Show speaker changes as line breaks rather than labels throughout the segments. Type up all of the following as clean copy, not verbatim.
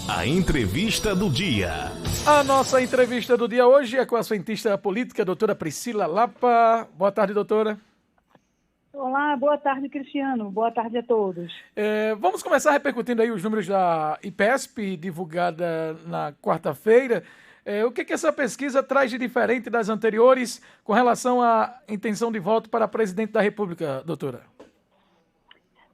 A entrevista do dia.
A nossa entrevista do dia hoje é com a cientista política, doutora Priscila Lapa. Boa tarde, doutora.
Olá, boa tarde, Cristiano. Boa tarde a todos.
Vamos começar repercutindo aí os números da IPESP, divulgada na quarta-feira. O que essa pesquisa traz de diferente das anteriores com relação à intenção de voto para presidente da República, doutora?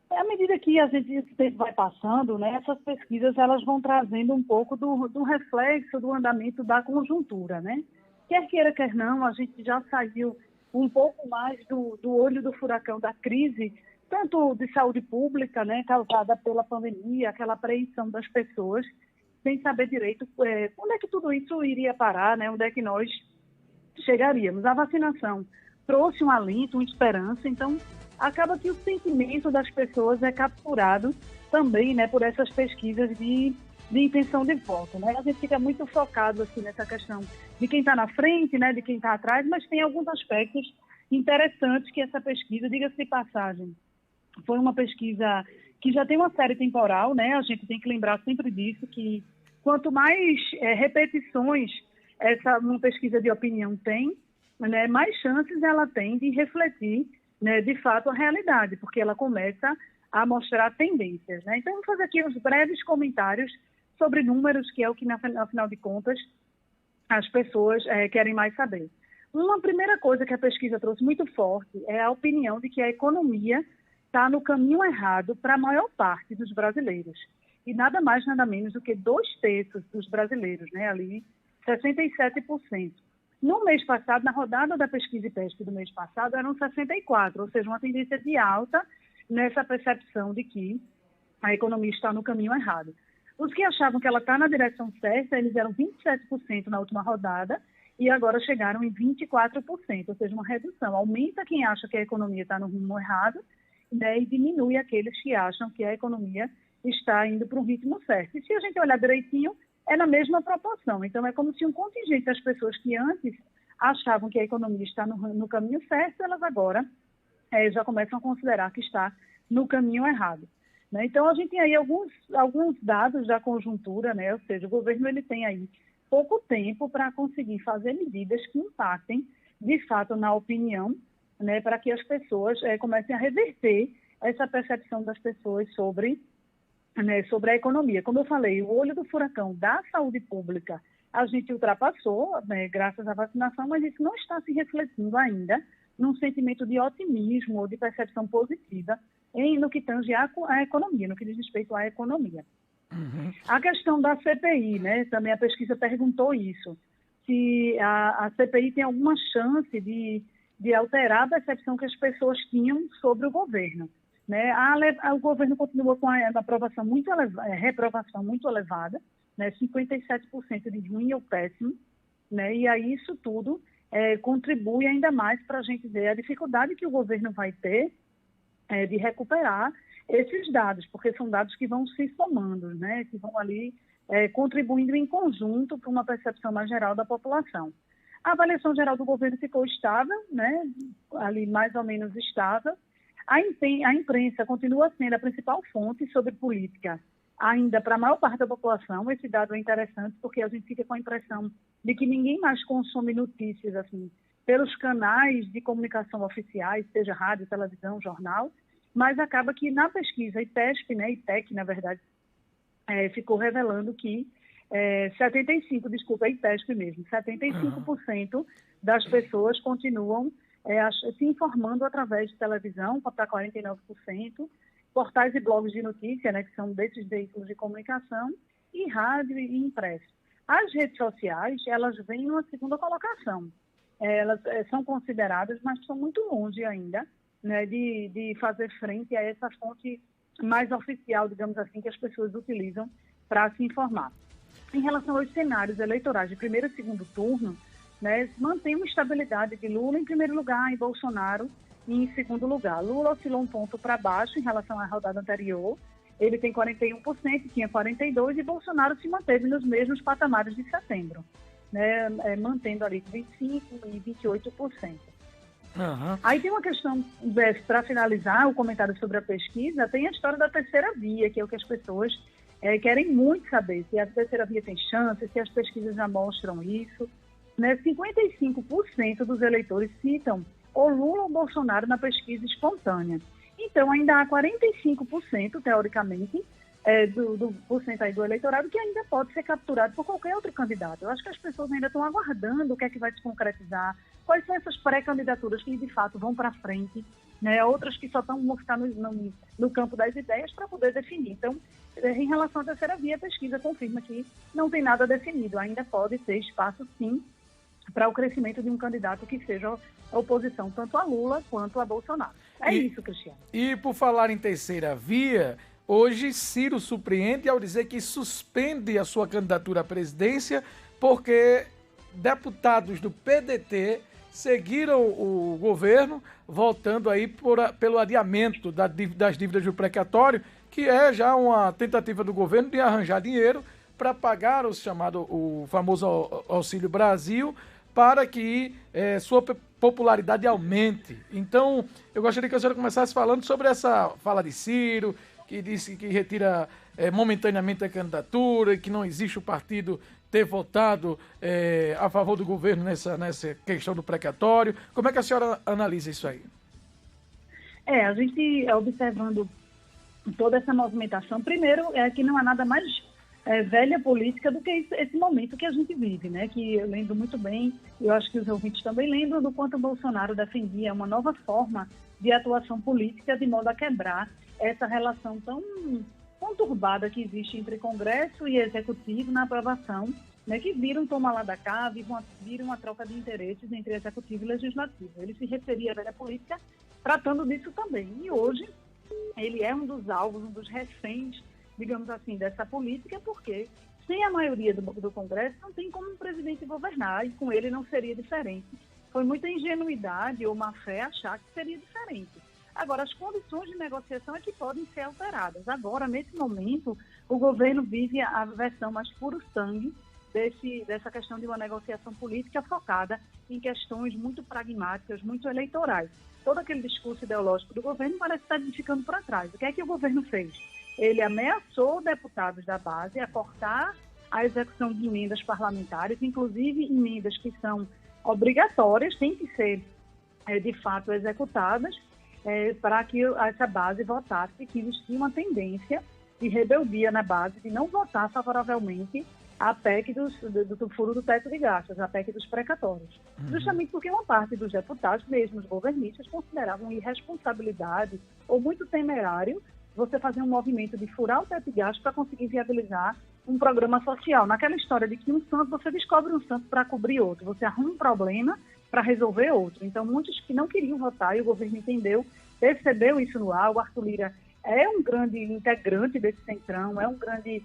À medida que a gente vai passando, né, essas pesquisas elas vão trazendo um pouco do reflexo do andamento da conjuntura, né? Quer queira, quer não, a gente já saiu um pouco mais do olho do furacão da crise, tanto de saúde pública, né, causada pela pandemia, aquela apreensão das pessoas, sem saber direito onde é que tudo isso iria parar, né, onde é que nós chegaríamos. A vacinação trouxe um alento, uma esperança, então acaba que o sentimento das pessoas é capturado também, né, por essas pesquisas de intenção de voto, né? A gente fica muito focado assim, nessa questão de quem está na frente, né, de quem está atrás, mas tem alguns aspectos interessantes que essa pesquisa, diga-se de passagem, foi uma pesquisa que já tem uma série temporal, né? A gente tem que lembrar sempre disso, que quanto mais repetições uma pesquisa de opinião tem, né, mais chances ela tem de refletir, né, de fato, a realidade, porque ela começa a mostrar tendências, né? Então, vou fazer aqui uns breves comentários sobre números, que é o que, afinal de contas, as pessoas querem mais saber. Uma primeira coisa que a pesquisa trouxe muito forte é a opinião de que a economia está no caminho errado para a maior parte dos brasileiros. E nada mais, nada menos do que 2/3 dos brasileiros, né? Ali, 67%. No mês passado, na rodada da pesquisa IPESP do mês passado, eram 64%, ou seja, uma tendência de alta nessa percepção de que a economia está no caminho errado. Os que achavam que ela está na direção certa, eles eram 27% na última rodada e agora chegaram em 24%, ou seja, uma redução. Aumenta quem acha que a economia está no rumo errado, né, e diminui aqueles que acham que a economia está indo para o ritmo certo. E se a gente olhar direitinho, é na mesma proporção. Então, é como se um contingente das pessoas que antes achavam que a economia está no caminho certo, elas agora já começam a considerar que está no caminho errado, né? Então, a gente tem aí alguns dados da conjuntura, né? Ou seja, o governo ele tem aí pouco tempo para conseguir fazer medidas que impactem, de fato, na opinião, né? Para que as pessoas comecem a reverter essa percepção das pessoas sobre a economia. Como eu falei, o olho do furacão da saúde pública a gente ultrapassou, né, graças à vacinação, mas isso não está se refletindo ainda num sentimento de otimismo ou de percepção positiva no que tange a economia, no que diz respeito à economia. Uhum. A questão da CPI, né, também a pesquisa perguntou isso, se a CPI tem alguma chance de alterar a percepção que as pessoas tinham sobre o governo. Né? O governo continua com a aprovação reprovação muito elevada, né? 57% de ruim ou péssimo, né? E aí isso tudo contribui ainda mais para a gente ver a dificuldade que o governo vai ter de recuperar esses dados, porque são dados que vão se somando, né? Que vão ali contribuindo em conjunto para uma percepção mais geral da população. A avaliação geral do governo ficou estável, né? Ali mais ou menos estável. A imprensa continua sendo a principal fonte sobre política, ainda para a maior parte da população. Esse dado é interessante porque a gente fica com a impressão de que ninguém mais consome notícias assim, pelos canais de comunicação oficiais, seja rádio, televisão, jornal, mas acaba que na pesquisa IPESP, né, IPEC, na verdade, ficou revelando que 75% das pessoas continuam se informando através de televisão, para 49%, portais e blogs de notícia, né, que são desses veículos de comunicação, e rádio e impresso. As redes sociais, elas vêm numa segunda colocação. Elas são consideradas, mas são muito longe ainda, né, de fazer frente a essa fonte mais oficial, digamos assim, que as pessoas utilizam para se informar. Em relação aos cenários eleitorais de primeiro e segundo turno, né, mantém uma estabilidade de Lula em primeiro lugar e Bolsonaro em segundo lugar. Lula oscilou um ponto para baixo em relação à rodada anterior. Ele tem 41%, tinha 42%, e Bolsonaro se manteve nos mesmos patamares de setembro, né, mantendo ali 25% e 28%.
Uhum.
Aí tem uma questão, para finalizar o comentário sobre a pesquisa, tem a história da terceira via, que é o que as pessoas querem muito saber, se a terceira via tem chance, se as pesquisas já mostram isso. Né? 55% dos eleitores citam ou Lula ou Bolsonaro na pesquisa espontânea. Então, ainda há 45%, teoricamente, do porcento aí do eleitorado que ainda pode ser capturado por qualquer outro candidato. Eu acho que as pessoas ainda estão aguardando o que é que vai se concretizar, quais são essas pré-candidaturas que, de fato, vão para frente, né? Outras que só vão ficar no campo das ideias para poder definir. Então, em relação à terceira via, a pesquisa confirma que não tem nada definido. Ainda pode ter espaço, sim, para o crescimento de um candidato que seja oposição tanto a Lula quanto a Bolsonaro. Isso, Cristiano.
E por falar em terceira via, hoje Ciro surpreende ao dizer que suspende a sua candidatura à presidência porque deputados do PDT seguiram o governo, votando aí pelo adiamento das dívidas do precatório, que é já uma tentativa do governo de arranjar dinheiro para pagar o famoso Auxílio Brasil, para que sua popularidade aumente. Então, eu gostaria que a senhora começasse falando sobre essa fala de Ciro, que disse que retira momentaneamente a candidatura e que não existe o partido ter votado a favor do governo nessa questão do precatório. Como é que a senhora analisa isso aí?
A gente, observando toda essa movimentação, primeiro é que não há nada mais velha política do que esse momento que a gente vive, né? Que eu lembro muito bem, eu acho que os ouvintes também lembram do quanto o Bolsonaro defendia uma nova forma de atuação política de modo a quebrar essa relação tão conturbada que existe entre Congresso e Executivo na aprovação, né, que viram tomar lá da cá, viram uma troca de interesses entre Executivo e Legislativo. Ele se referia à velha política tratando disso também. E hoje ele é um dos alvos, um dos reféns, digamos assim, dessa política, porque sem a maioria do Congresso não tem como um presidente governar, e com ele não seria diferente. Foi muita ingenuidade ou má-fé achar que seria diferente. Agora, as condições de negociação é que podem ser alteradas. Agora, nesse momento, o governo vive a versão mais puro sangue dessa questão de uma negociação política focada em questões muito pragmáticas, muito eleitorais. Todo aquele discurso ideológico do governo parece estar ficando para trás. O que é que o governo fez? Ele ameaçou deputados da base a cortar a execução de emendas parlamentares, inclusive emendas que são obrigatórias, têm que ser, de fato, executadas, para que essa base votasse, que existia uma tendência de rebeldia na base, de não votar favoravelmente a PEC do furo do teto de gastos, a PEC dos precatórios. Justamente porque uma parte dos deputados, mesmo os governistas, consideravam irresponsabilidade ou muito temerário você fazer um movimento de furar o teto de gastos para conseguir viabilizar um programa social. Naquela história de que um santo, você descobre um santo para cobrir outro, você arruma um problema para resolver outro. Então, muitos que não queriam votar, e o governo entendeu, percebeu isso no ar. O Arthur Lira é um grande integrante desse centrão, é um grande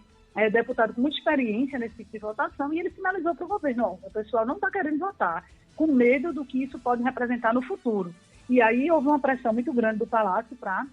deputado com muita experiência nesse tipo de votação, e ele sinalizou para o governo: o pessoal não está querendo votar, com medo do que isso pode representar no futuro. E aí houve uma pressão muito grande do Palácio para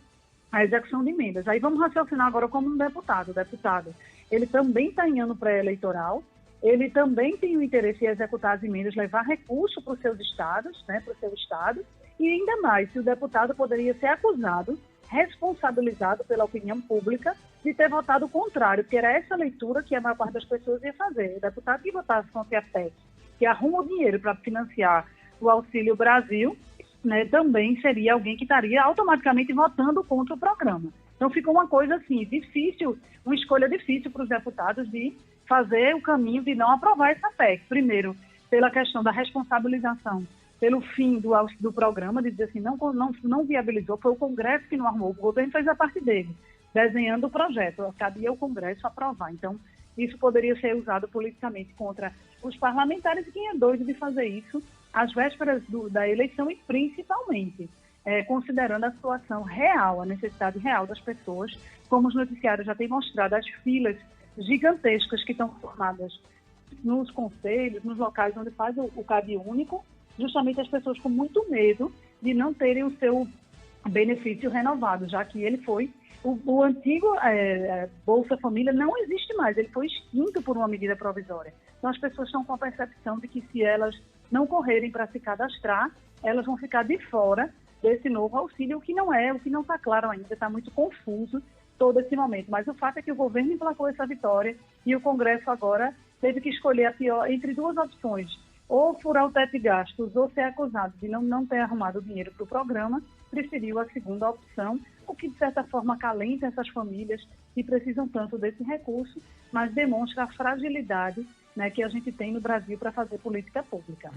a execução de emendas. Aí vamos raciocinar agora como um deputado. O deputado, ele também está em ano pré-eleitoral, ele também tem o interesse em executar as emendas, levar recurso para os seus estados, né, para o seu estado, e ainda mais, se o deputado poderia ser acusado, responsabilizado pela opinião pública, de ter votado o contrário, porque era essa leitura que a maior parte das pessoas ia fazer. O deputado que votasse contra a PEC, que arruma o dinheiro para financiar o Auxílio Brasil, né, também seria alguém que estaria automaticamente votando contra o programa. Então ficou uma coisa assim, difícil, uma escolha difícil para os deputados de fazer o caminho de não aprovar essa PEC. Primeiro, pela questão da responsabilização, pelo fim do programa, de dizer assim, não viabilizou, foi o Congresso que não arrumou, o governo fez a parte dele, desenhando o projeto, cabia ao Congresso aprovar. Então, isso poderia ser usado politicamente contra os parlamentares, e quem é doido de fazer isso às vésperas da eleição, e principalmente considerando a situação real, a necessidade real das pessoas, como os noticiários já têm mostrado, as filas gigantescas que estão formadas nos conselhos, nos locais onde faz o CAD único, justamente as pessoas com muito medo de não terem o seu benefício renovado, já que ele foi, o antigo Bolsa Família não existe mais, ele foi extinto por uma medida provisória. Então as pessoas estão com a percepção de que se elas não correrem para se cadastrar, elas vão ficar de fora desse novo auxílio, o que não está claro ainda, está muito confuso todo esse momento. Mas o fato é que o governo emplacou essa vitória e o Congresso agora teve que escolher a pior entre duas opções, ou furar o teto de gastos ou ser acusado de não ter arrumado dinheiro para o programa, preferiu a segunda opção, o que de certa forma acalenta essas famílias que precisam tanto desse recurso, mas demonstra a fragilidade, né, que a gente tem no Brasil para fazer política pública.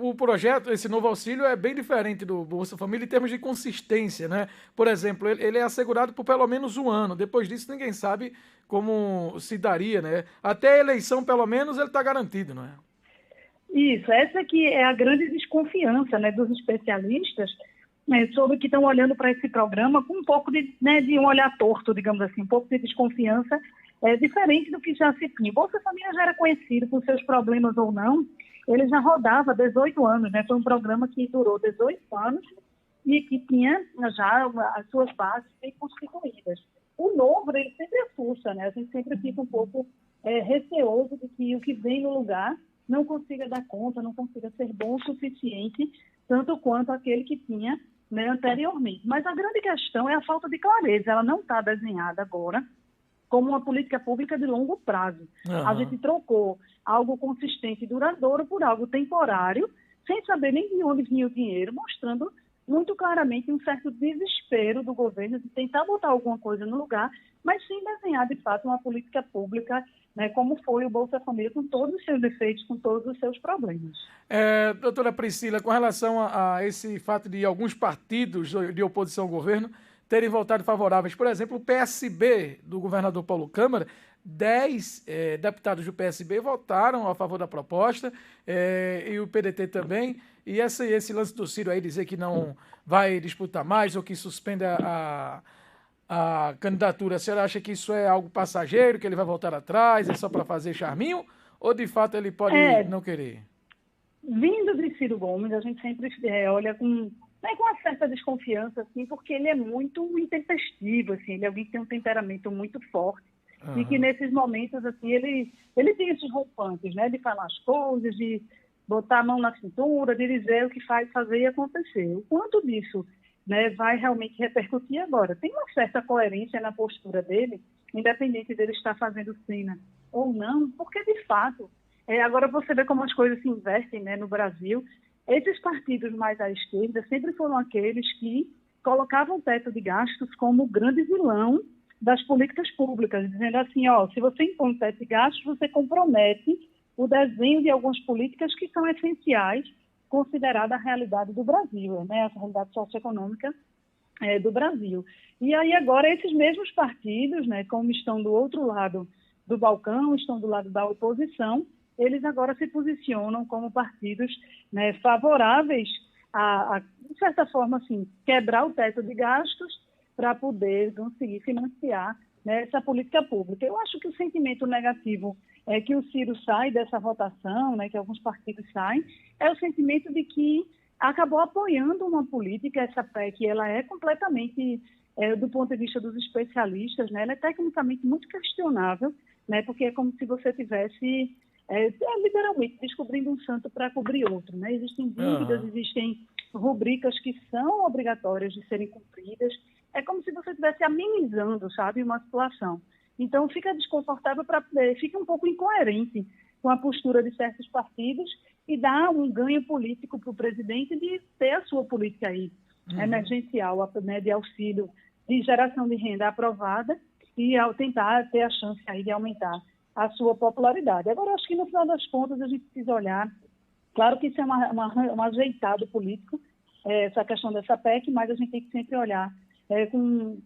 O projeto, esse novo auxílio, é bem diferente do Bolsa Família em termos de consistência, né? Por exemplo, ele é assegurado por pelo menos um ano. Depois disso, ninguém sabe como se daria, né? Até a eleição, pelo menos, ele está garantido, não é?
Isso, essa que é a grande desconfiança, né, dos especialistas, né, sobre que estão olhando para esse programa com um pouco de um olhar torto, digamos assim, um pouco de desconfiança, diferente do que já se tinha. O Bolsa Família já era conhecido por seus problemas ou não, ele já rodava há 18 anos, né? Foi um programa que durou 18 anos e que tinha já as suas bases bem constituídas. O novo, ele sempre assusta, né? A gente sempre fica um pouco receoso de que o que vem no lugar não consiga dar conta, não consiga ser bom o suficiente, tanto quanto aquele que tinha, né, anteriormente. Mas a grande questão é a falta de clareza. Ela não está desenhada agora como uma política pública de longo prazo.
Uhum.
A gente trocou algo consistente e duradouro por algo temporário, sem saber nem de onde vinha o dinheiro, mostrando muito claramente um certo desespero do governo de tentar botar alguma coisa no lugar, mas sem desenhar, de fato, uma política pública, né, como foi o Bolsa Família, com todos os seus defeitos, com todos os seus problemas.
Doutora Priscila, com relação a esse fato de alguns partidos de oposição ao governo terem votado favoráveis, por exemplo, o PSB do governador Paulo Câmara, 10 deputados do PSB votaram a favor da proposta, e o PDT também, e esse lance do Ciro aí dizer que não vai disputar mais ou que suspende a candidatura, a senhora acha que isso é algo passageiro, que ele vai voltar atrás, é só para fazer charminho, ou de fato ele pode não querer?
Vindo de Ciro Gomes, a gente sempre olha com uma certa desconfiança, assim, porque ele é muito intempestivo, assim, ele é alguém que tem um temperamento muito forte, e que nesses momentos, assim, ele tem esses rompantes, né, de falar as coisas, de botar a mão na cintura, de dizer o que faz, fazer e acontecer. O quanto disso, né, vai realmente repercutir agora? Tem uma certa coerência na postura dele, independente dele estar fazendo cena ou não, porque, de fato, agora você vê como as coisas se invertem, né, no Brasil. Esses partidos mais à esquerda sempre foram aqueles que colocavam o teto de gastos como o grande vilão das políticas públicas, dizendo assim, se você impõe o teto de gastos, você compromete o desenho de algumas políticas que são essenciais, considerada a realidade do Brasil, né, a realidade socioeconômica do Brasil. E aí agora esses mesmos partidos, né, como estão do outro lado do balcão, estão do lado da oposição, eles agora se posicionam como partidos, né, favoráveis a, de certa forma, assim, quebrar o teto de gastos para poder conseguir financiar, né, essa política pública. Eu acho que o sentimento negativo é que o Ciro sai dessa votação, né, que alguns partidos saem, é o sentimento de que acabou apoiando uma política, essa PEC, ela é completamente, do ponto de vista dos especialistas, né, ela é tecnicamente muito questionável, né, porque é como se você tivesse literalmente descobrindo um santo para cobrir outro, né? Existem dívidas, existem rubricas que são obrigatórias de serem cumpridas. É como se você estivesse amenizando, sabe, uma situação. Então fica desconfortável, fica um pouco incoerente com a postura de certos partidos e dá um ganho político para o presidente de ter a sua política aí emergencial, né, de auxílio de geração de renda aprovada e ao tentar ter a chance aí de aumentar a sua popularidade. Agora, acho que no final das contas a gente precisa olhar, claro que isso é um ajeitado político, essa questão dessa PEC, mas a gente tem que sempre olhar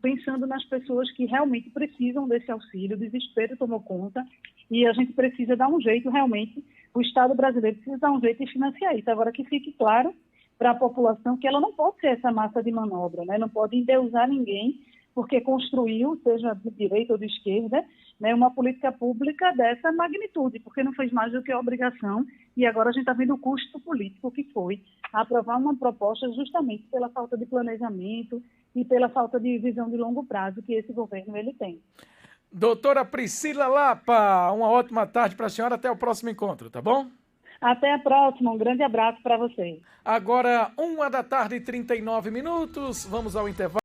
pensando nas pessoas que realmente precisam desse auxílio, o desespero tomou conta e a gente precisa dar um jeito realmente, o Estado brasileiro precisa dar um jeito de financiar isso. Agora que fique claro para a população que ela não pode ser essa massa de manobra, né? Não pode endeusar ninguém porque construiu, seja de direita ou de esquerda, né, uma política pública dessa magnitude, porque não fez mais do que a obrigação, e agora a gente está vendo o custo político que foi aprovar uma proposta justamente pela falta de planejamento e pela falta de visão de longo prazo que esse governo ele tem.
Doutora Priscila Lapa, uma ótima tarde para a senhora, até o próximo encontro, tá bom?
Até a próxima, um grande abraço para vocês.
Agora, 1h39, vamos ao intervalo.